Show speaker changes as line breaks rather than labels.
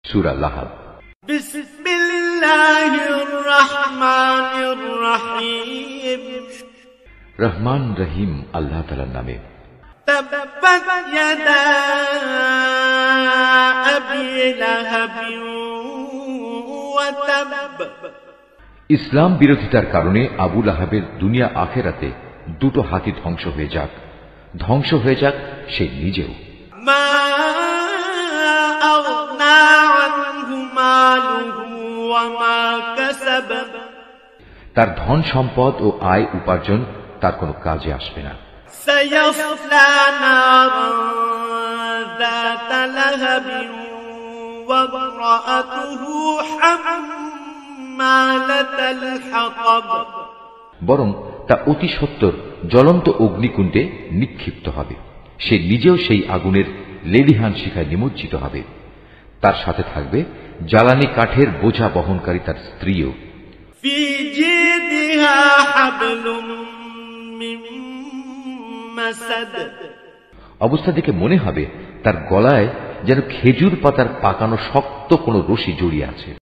সূরা লাহাব।
বিসমিল্লাহির রহমানির রহিম।
রহমান রহিম আল্লাহ তাআলার নামে।
তাব্বাত ইয়াদা আবি লাহাব ওয়া তাব।
ইসলাম বিরোধিতার কারণে আবু লাহাবের দুনিয়া আখেরাতে দুটো হাতই ধ্বংস হয়ে যাক, ধ্বংস হয়ে যাক সে নিজেও।
মা আগনা আনহু মালুহু ওয়া মা কাসাব।
তার ধন সম্পদ ও আয় উপার্জন তার কোনো কাজে আসবে না।
সায়াসলা নারান যাতা লাহাবিন ওয়া ইমরাআতুহু হাম্মালাতাল হাতাব।
বরং তা অতি সত্বর জ্বলন্ত অগ্নিকুণ্ডে নিক্ষিপ্ত হবে, সে নিজেও সেই আগুনের লেলিহান শিখায় নিমজ্জিত হবে। তার সাথে থাকবে জ্বালানি কাঠের বোঝা বহনকারী তার স্ত্রীও।
ফি জিদিহা হাবলুম মিন মাসাদ।
অবস্থা দেখে মনে হবে তার গলায় যেন খেজুর পাতার পাকানো শক্ত কোনো রশি জড়িয়ে আছে।